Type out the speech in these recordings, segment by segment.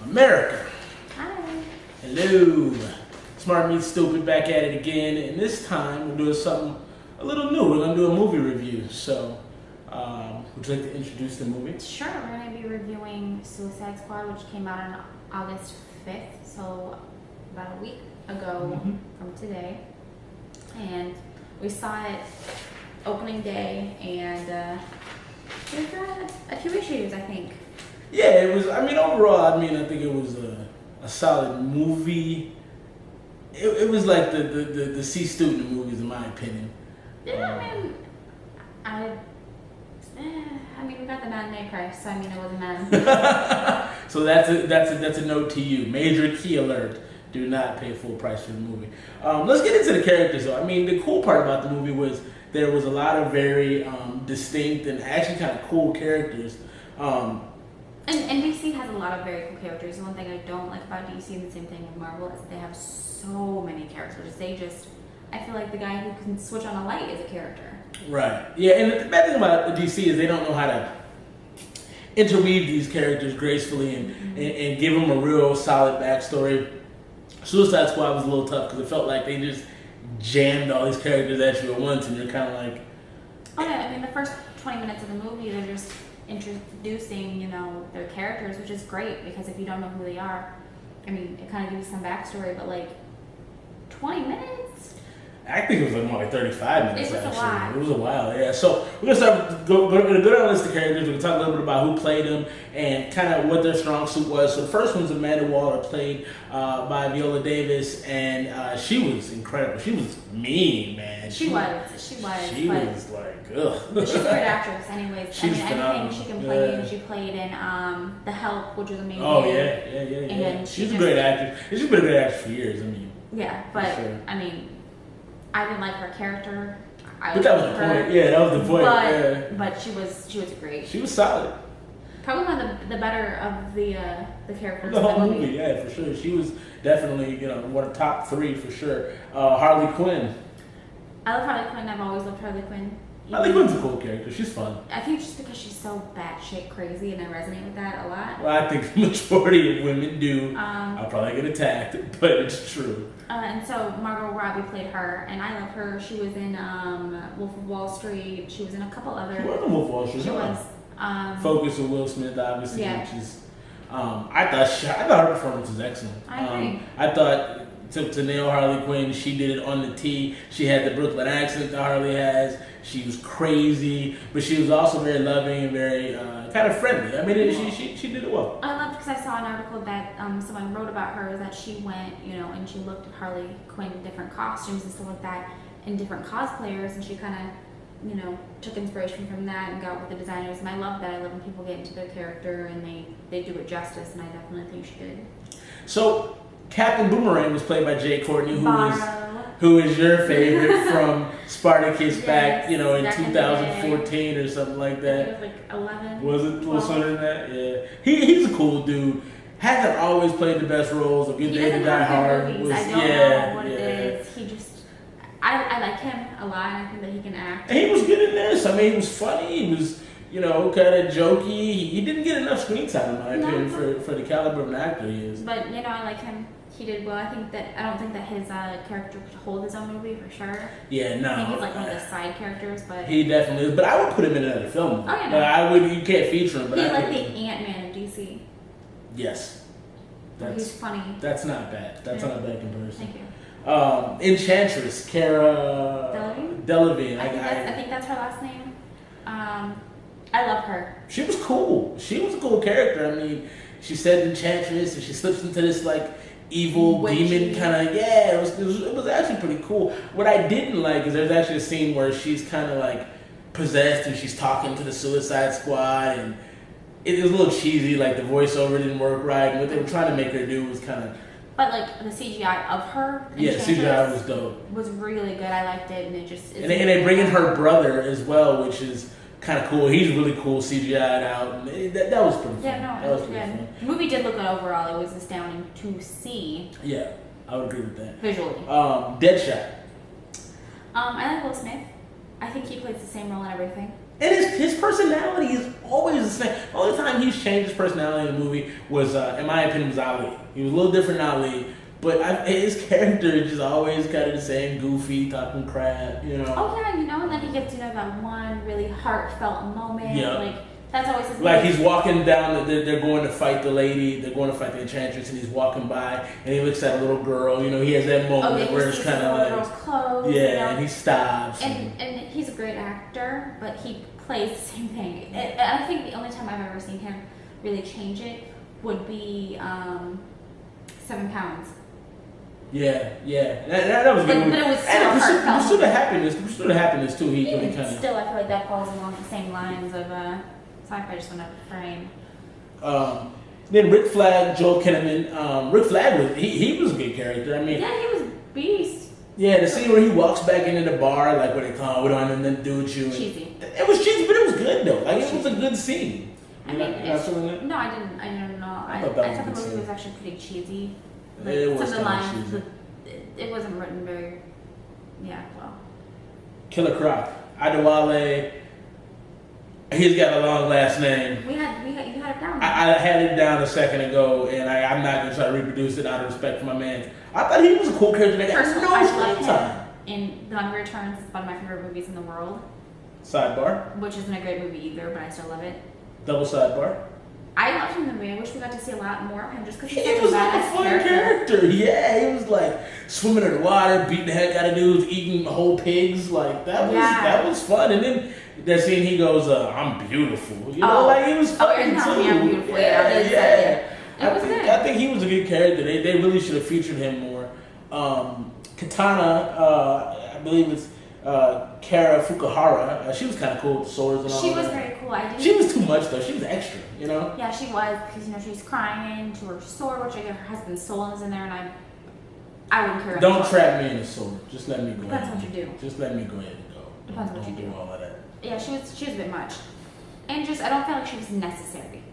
America. Hi. Hello. Smart Meets Stupid back at it again, and this time we're doing something a little new. We're going to do a movie review. So, would you like to introduce the movie? Sure, we're going to be reviewing Suicide Squad, which came out on August 5th, so about a week ago from today. And we saw it opening day, and we've got a few issues, I think. Yeah, it was, overall, I think it was a solid movie. It was like the C student movies, in my opinion. Yeah, we got the matinee price, so it wasn't bad. So that's a note to you. Major key alert. Do not pay full price for the movie. Let's get into the characters though. The cool part about the movie was there was a lot of very distinct and actually kind of cool characters. And DC has a lot of very cool characters. The one thing I don't like about DC, and the same thing with Marvel, is that they have so many characters. I feel like the guy who can switch on a light is a character. Right. Yeah, and the bad thing about DC is they don't know how to interweave these characters gracefully and give them a real solid backstory. Suicide Squad was a little tough because it felt like they just jammed all these characters at you at once, and you're kind of like... Oh yeah, the first 20 minutes of the movie, they're just introducing, their characters, which is great, because if you don't know who they are, it kind of gives you some backstory, but 20 minutes? I think it was more like 35 minutes. It was actually. a while. It was a while, yeah. So we're gonna go down a list of characters. We're gonna talk a little bit about who played them and kind of what their strong suit was. So the first one's Amanda Waller, played by Viola Davis, and she was incredible. She was mean, man. She was like, ugh. She's a great actress, anyways. She's anything she can play in. She played in The Help, which was amazing. Oh yeah. And she's a great actress. She's been a great actress for years. Yeah, but sure. I didn't like her character. But that was the point. Yeah, that was the point. But she was great. She was solid. Probably one of the better of the characters. The whole movie, yeah, for sure. She was definitely, one of the top three for sure. Harley Quinn. I love Harley Quinn. I've always loved Harley Quinn. Harley Quinn's a cool character. She's fun. I think just because she's so batshit crazy, and I resonate with that a lot. Well, I think the majority of women do. I'll probably get attacked, but it's true. And so Margot Robbie played her, and I love her. She was in Wolf of Wall Street. She was in a couple other. She was in Wolf of Wall Street. She was. Focus with Will Smith, obviously. Yeah. Which is, I thought her performance was excellent. I agree. I thought to nail Harley Quinn, she did it on the T. She had the Brooklyn accent that Harley has. She was crazy, but she was also very loving and very kind of friendly. She did it well. I loved, because I saw an article that someone wrote about her, that she went, and she looked at Harley Quinn in different costumes and stuff like that, and different cosplayers, and she kind of, took inspiration from that and got with the designers. And I love that. I love when people get into their character and they do it justice, and I definitely think she did. So Captain Boomerang was played by Jai Courtney, who is your favorite from Spartacus back, in 2014 or something like that. I think it was 11. Was it a little sooner than that? Yeah. He's a cool dude. Hasn't always played the best roles. A Good Day to Die Hard. I don't know what it is. He just, I like him a lot. I think that he can act. And he was good in this. He was funny. He was, kind of jokey. He didn't get enough screen time, in my opinion, for the caliber of an actor he is. But, I like him. He did well. I don't think that his character could hold his own movie for sure. Yeah, no. I think he's one of the side characters, but he definitely is. But I would put him in another film. Oh yeah, no. You can't feature him. But he's like the Ant-Man of DC. Yes, he's funny. That's not bad. That's not a bad comparison. Thank you. Enchantress, Cara Delevingne. I think that's her last name. I love her. She was cool. She was a cool character. She said Enchantress, and she slips into this evil demon kind of, it was actually pretty cool. What I didn't like is there's actually a scene where she's kind of possessed and she's talking to the Suicide Squad, and it was a little cheesy, the voiceover didn't work right, and what they were trying to make her do was kind of... But the CGI of her, yeah, the CGI was dope. Was really good. I liked it, and it just... And they bring in her brother as well, which is kind of cool. He's really cool, CGI'd out. And that was pretty fun. Yeah, no, it was good. The movie did look good overall. It was astounding to see. Yeah, I would agree with that. Visually. Deadshot. I like Will Smith. I think he plays the same role in everything. And his personality is always the same. The only time he's changed his personality in the movie was, in my opinion, was Ali. He was a little different than Ali, but his character is just always kind of the same, goofy, talking crap, you know. Oh yeah, and then he gets that one really heartfelt moment. Yeah. Like that's always his. Like he's walking down, they're going to fight the lady, they're going to fight the enchantress, and he's walking by, and he looks at a little girl. You know, he has that moment where it's kind of like, clothes, and he stops. And he's a great actor, but he plays the same thing. And I think the only time I've ever seen him really change it would be 7 Pounds. Yeah. That was good. But it was still heartfelt. The Pursuit of Happiness too. He really kind of. Still, I feel like that falls along the same lines of. Sorry if I just went up a frame. Then Rick Flag, Joel Kinnaman. Rick Flag was a good character. I mean, yeah, he was beast. Yeah, the scene where he walks back into the bar, like where they come, we don't have nothing to do with you. Cheesy. It was cheesy, but it was good though. Like it was a good scene. No, I didn't. I don't know. I thought the movie was actually pretty cheesy. Like, it was some of the lines, cheesy. it wasn't written very. Yeah, well. Killer Croc, Adewale. He's got a long last name. You had it down. I had it down a second ago, and I'm not going to try to reproduce it out of respect for my man. I thought he was a cool character. First of all, I love him in The Hunger Returns. It's one of my favorite movies in the world. Sidebar. Which isn't a great movie either, but I still love it. Double sidebar. I loved him in the movie. I wish we got to see a lot more of him just because he was like a fun character. Yeah, he was like swimming in the water, beating the heck out of dudes, eating whole pigs. Like that was fun. And then that scene, he goes, "I'm beautiful." You know, like he was fucking too. I'm beautiful. Yeah. I think he was a good character. They really should have featured him more. Katana, I believe it's Kara Fukuhara. She was kind of cool with swords and all. She was very cool. She was too much though. She was extra, you know. Yeah, she was because she was crying to her sword, which I guess her husband's soul is in there, and I wouldn't care. Don't trap me in a sword. Just let me go. Depends what you do. Just let me go ahead and go. Depends what you do. All of that. Yeah, she was a bit much, and just I don't feel like she was necessary.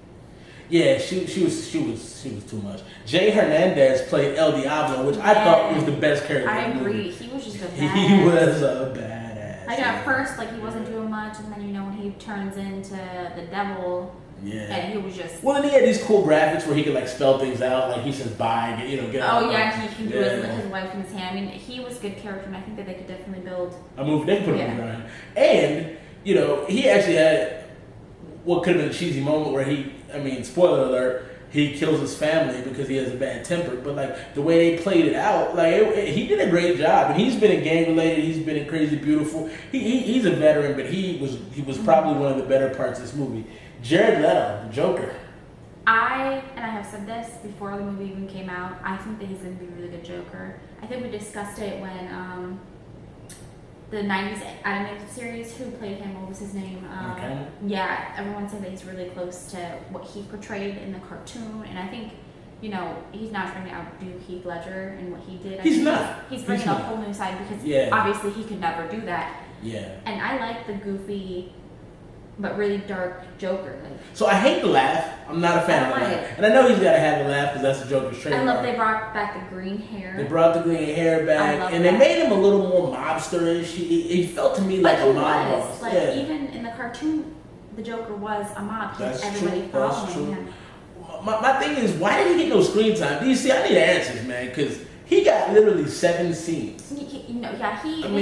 Yeah, she was too much. Jay Hernandez played El Diablo, which I thought was the best character. I in the agree. movie. He was just a badass. He was a badass. Like at first, like he wasn't doing much, and then when he turns into the devil, and he was just. Well, and he had these cool graphics where he could like spell things out, like he says bye, get out. Oh yeah, he can do his wife in his hand. I mean, he was a good character, and I think that they could definitely build a movie. They could put a movie on him, and he actually had what could have been a cheesy moment where spoiler alert. He kills his family because he has a bad temper. But like the way they played it out, he did a great job. And he's been in Gang Related. He's been in Crazy Beautiful. He's a veteran, but he was probably one of the better parts of this movie. Jared Leto, the Joker. I have said this before the movie even came out. I think that he's going to be a really good Joker. I think we discussed it when the 90s animated series, who played him, what was his name? Yeah, everyone said that he's really close to what he portrayed in the cartoon, and I think, he's not trying to outdo Heath Ledger in what he did. He's not. He's bringing a whole new side because obviously he could never do that. Yeah. And I like the goofy but really dark Joker. So I hate the laugh. I'm not a fan of the laugh. And I know he's got to have the laugh because that's the Joker's trademark. I love they brought back the green hair. They brought the green hair back. And they made him a little more mobsterish. He felt to me like a mob boss. Even in the cartoon, the Joker was a mob. Everybody following him. My thing is, why did he get no screen time? Do you see? I need answers, man, because he got literally 7 scenes. They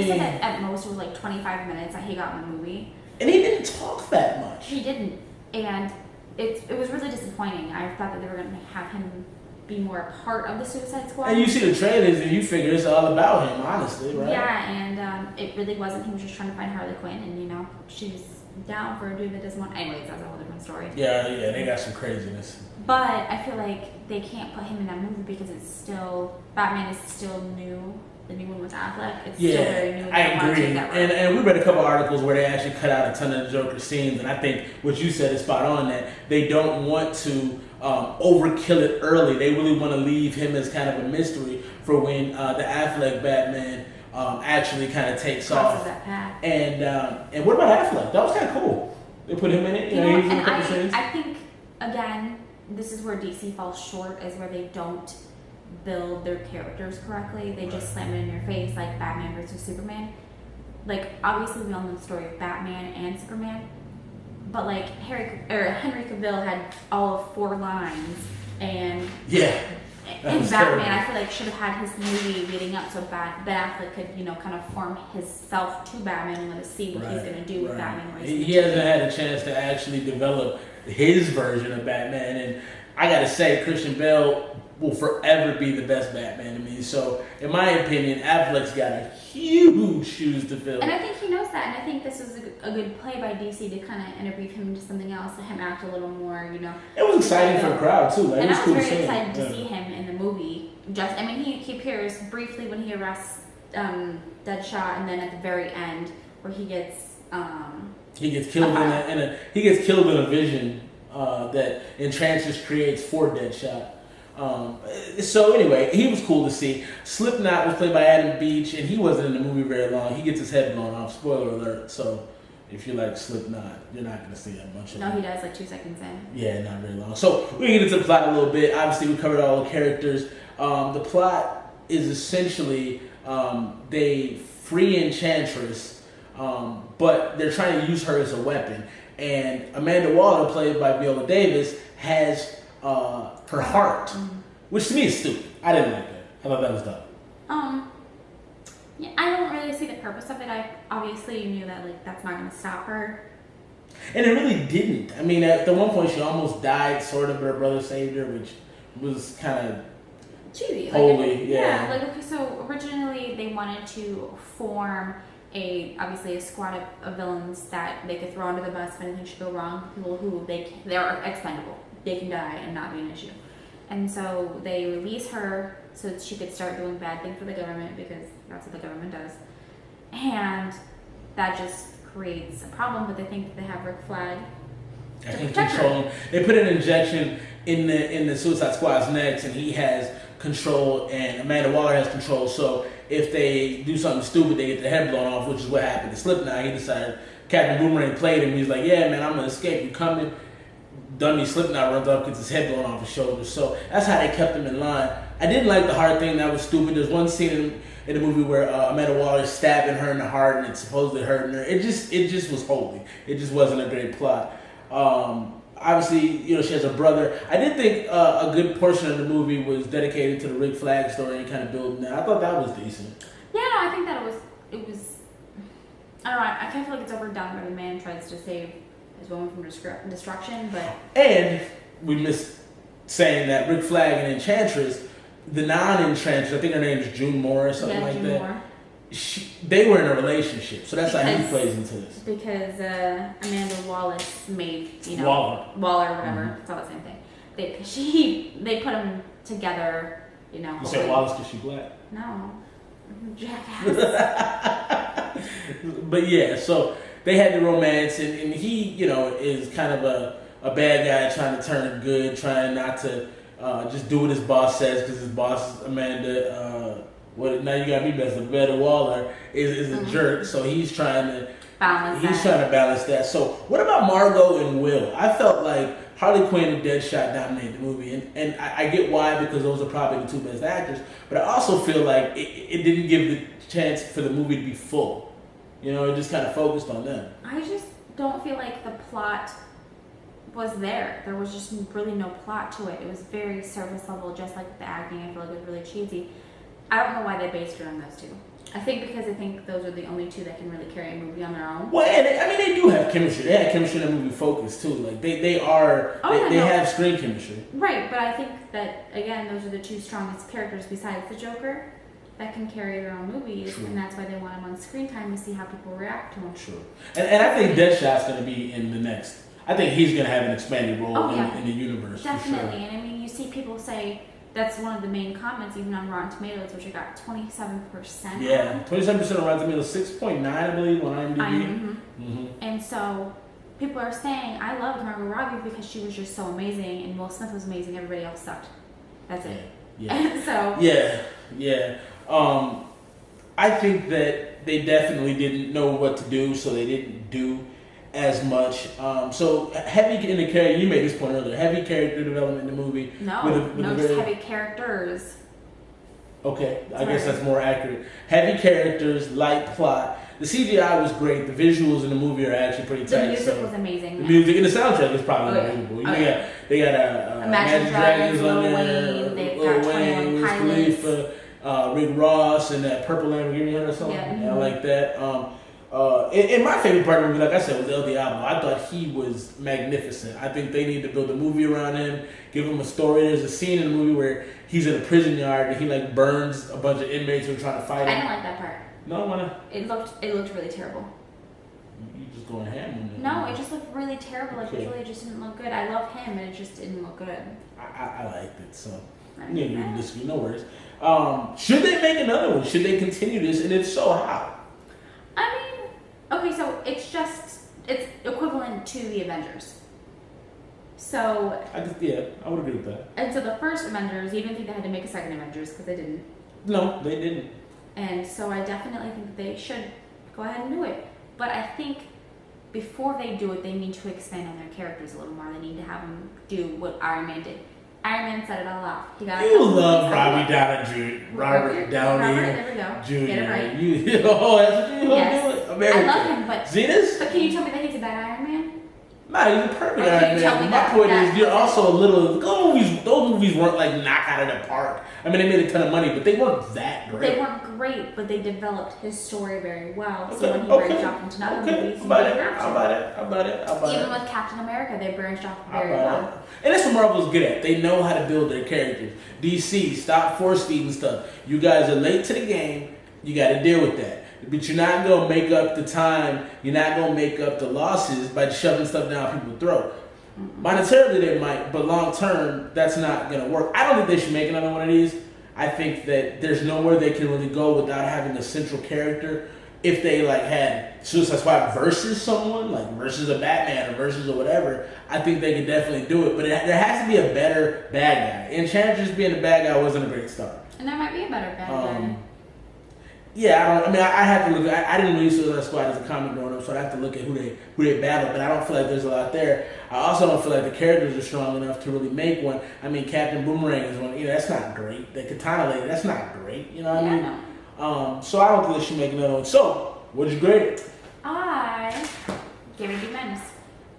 said that at most it was like 25 minutes that he got in the movie. And he didn't talk that much. He didn't. And it was really disappointing. I thought that they were going to have him be more a part of the Suicide Squad. And you see the trailers and you figure it's all about him, honestly, right? Yeah, and it really wasn't. He was just trying to find Harley Quinn, and she's down for a dude that doesn't want. Anyways, that's a whole different story. Yeah, they got some craziness. But I feel like they can't put him in that movie because it's still Batman is still new. The new one with Affleck, it's still very new. I agree. And we read a couple articles where they actually cut out a ton of the Joker scenes, and I think what you said is spot on, that they don't want to overkill it early. They really want to leave him as kind of a mystery for when the Affleck Batman actually kind of takes off. That path. And what about Affleck? That was kind of cool. They put him in it. I think again, this is where DC falls short, is where they don't build their characters correctly. They just slam it in your face like Batman versus Superman. like obviously we all know the story of Batman and Superman, but like Henry Cavill had all of 4 lines, and and Batman, terrible. I feel like should have had his movie leading up so Ben Affleck could, kind of form himself to Batman and let us see what he's going to do with Batman. He hasn't had a chance to actually develop his version of Batman, and I gotta say, Christian Bale will forever be the best Batman to me. So, in my opinion, Affleck's got a huge shoes to fill. And I think he knows that, and I think this was a good play by DC to kind of interweave him into something else, let him act a little more, It was exciting for the crowd, too. Like, and it was I cool was to very see excited him. to see him in the movie. He appears briefly when he arrests Deadshot, and then at the very end where he gets killed he gets killed in a vision that Enchantress creates for Deadshot. So anyway, he was cool to see. Slipknot was played by Adam Beach, and he wasn't in the movie very long. He gets his head blown off. Spoiler alert. So if you like Slipknot, you're not going to see that much of it. No, he does like 2 seconds in. Yeah, not very long. So we can get into the plot a little bit. Obviously, we covered all the characters. The plot is essentially they free Enchantress, but they're trying to use her as a weapon. And Amanda Waller, played by Viola Davis, has her heart, which to me is stupid. I didn't like that. I thought that was dumb. Yeah, I don't really see the purpose of it. I obviously knew that that's not going to stop her. And it really didn't. I mean, at the one point she almost died, sort of, but her brother saved her, which was kind of cheesy. Holy, okay, so originally they wanted to form obviously a squad of villains that they could throw under the bus if anything should go wrong. People who they're expendable. They can die and not be an issue. And so they release her so that she could start doing bad things for the government, because that's what the government does. And that just creates a problem, but they think that they have Rick Flag I can control him. They put an injection in the Suicide Squad's necks, and he has control, and Amanda Waller has control. So if they do something stupid, they get their head blown off, which is what happened to Slipknot. He decided, Captain Boomerang played him. He's like, yeah, man, I'm going to escape. You coming? Dummy Slipknot runs up, gets his head blown off his shoulders. So that's how they kept him in line. I didn't like the heart thing. That was stupid. There's one scene in the movie where Amanda Waller is stabbing her in the heart, and it's supposedly hurting her. It just was holy. It just wasn't a great plot. Obviously, she has a brother. I did think a good portion of the movie was dedicated to the Rick Flag story and kind of building that. I thought that was decent. Yeah, I think that it was. I don't know. I kind of feel like it's overdone where the man tries to save his woman from destruction, but. And we missed saying that Rick Flag and Enchantress, the non-Enchantress, I think her name is June Moore or something like June that. Moore. They were in a relationship, so that's how he plays into this. Because Amanda Wallace made, Waller, whatever, it's all the same thing. They put them together, You said Wallace because she's black? No, jackass. But yeah, so they had the romance, and he, is kind of a bad guy trying to turn good, trying not to just do what his boss says, because his boss, Amanda, now you got me messed up. Amanda Waller is a jerk, so he's trying to balance that. So what about Margot and Will? I felt like Harley Quinn and Deadshot dominated the movie, and I get why, because those are probably the 2 best actors. But I also feel like it didn't give the chance for the movie to be full. It just kind of focused on them. I just don't feel like the plot was there. There was just really no plot to it. It was very surface level, just like the acting. I feel like it was really cheesy. I don't know why they based it on those 2. I think because those are the only 2 that can really carry a movie on their own. Well, and they do have chemistry. They had chemistry in the movie Focus too. Like they have screen chemistry. Right, but I think that again, those are the 2 strongest characters besides the Joker that can carry their own movies, True. and that's why they want them on screen time to see how people react to them. True. And I think Deadshot's going to be in the next. I think he's going to have an expanded role in the universe. Definitely, for sure. And I mean, you see people say. That's one of the main comments, even on Rotten Tomatoes, which it got 27%. Yeah, 27% on Rotten Tomatoes, 6.9, I believe, on IMDb. And so people are saying, I loved Margot Robbie because she was just so amazing, and Will Smith was amazing. Everybody else sucked. That's it. Yeah. So. Yeah. I think that they definitely didn't know what to do, so they didn't do as much. So heavy in the character. You made this point earlier. Heavy character development in the movie. No, just heavy characters. Okay, I guess that's more accurate. Heavy characters, light plot. The CGI was great. The visuals in the movie are actually pretty tight. The music was amazing. The music and the soundtrack is probably unbelievable. They got Imagine Dragons on there, Lil Wayne, Wiz Khalifa, Rick Ross, and that Purple Lamborghini or something. Yeah, I like that. And my favorite part of the movie, like I said, was El Diablo. I thought he was magnificent. I think they need to build a movie around him, give him a story. There's a scene in the movie where he's in a prison yard and he like burns a bunch of inmates who are trying to fight him. I didn't like that part. No, I wanna. It looked really terrible. You just going ham on it. No, it just looked really terrible. Like visually, it just didn't look good. I love him, and it just didn't look good. I liked it, so you can disagree. No worries. Should they make another one? Should they continue this? And if so, how? I mean, okay, so it's equivalent to the Avengers. So I would agree with that. And so the first Avengers, you didn't think they had to make a second Avengers because they didn't. No, they didn't. And so I definitely think that they should go ahead and do it. But I think before they do it, they need to expand on their characters a little more. They need to have them do what Iron Man did. Iron Man set it all off. You love Robert Downey Jr. Robert Downey there we go. Jr. Get it right. That's what you yes. American. I love him, but Zenith? But can you tell me that he's a bad Iron Man? Nah, he's a perfect Iron Man. My point is, you're also a little. Those movies weren't like knocked out of the park. I mean, they made a ton of money, but they weren't that great. They weren't great, but they developed his story very well. So when he branched off into other movies, he didn't have to. How about it? Even with Captain America, they branched off very well. And that's what Marvel's good at. They know how to build their characters. DC, stop force feeding stuff. You guys are late to the game. You got to deal with that. But you're not going to make up the time. You're not going to make up the losses by shoving stuff down people's throat. Monetarily, they might, but long term, that's not going to work. I don't think they should make another one of these. I think that there's nowhere they can really go without having a central character. If they like had Suicide Squad versus someone, like versus a Batman or versus or whatever, I think they could definitely do it. But there has to be a better bad guy. Enchantress being a bad guy wasn't a great start. And there might be a better bad guy. Yeah, I have to look. I didn't read Suicide Squad as a comic growing up, so I have to look at who they battle. But I don't feel like there's a lot there. I also don't feel like the characters are strong enough to really make one. I mean, Captain Boomerang is one. That's not great. The Katana Lady, that's not great. You know what I mean? So I don't think they should make another one. So, what'd you grade it? I gave it a B minus.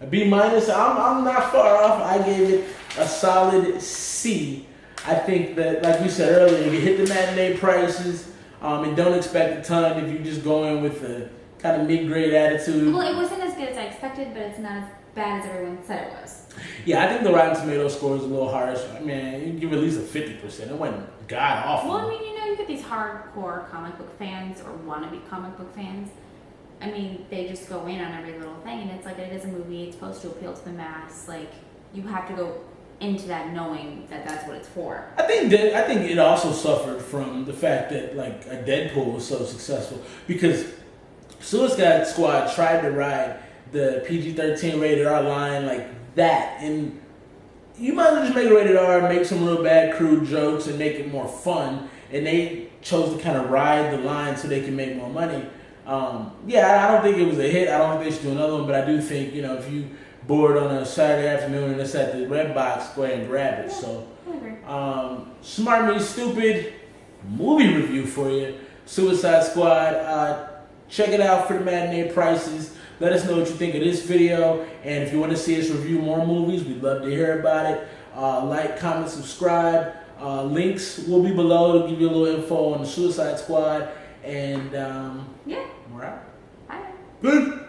A B minus. I'm not far off. I gave it a solid C. I think that, like you said earlier, you hit the matinee prices. And don't expect a ton if you just go in with a kind of mid-grade attitude. Well, it wasn't as good as I expected, but it's not as bad as everyone said it was. Yeah, I think the Rotten Tomatoes score is a little harsh. I mean, you give at least a 50%. It wasn't god-awful. Well, I mean, you get these hardcore comic book fans or wannabe comic book fans. I mean, they just go in on every little thing, and it's like, it is a movie. It's supposed to appeal to the mass. Like, you have to go into that knowing that that's what it's for. I think it also suffered from the fact that like a Deadpool was so successful because Suicide Squad tried to ride the PG-13 rated R line like that, and you might as well just make it rated R, make some real bad crude jokes, and make it more fun. And they chose to kind of ride the line so they can make more money. I don't think it was a hit. I don't think they should do another one, but I do think if you bored on a Saturday afternoon and it's at the Red Box, go ahead and grab it. So, Smart Me Stupid movie review for you. Suicide Squad. Check it out for the matinee prices. Let us know what you think of this video. And if you want to see us review more movies, we'd love to hear about it. Like, comment, subscribe. Links will be below to give you a little info on the Suicide Squad. And we're out. Bye. Good.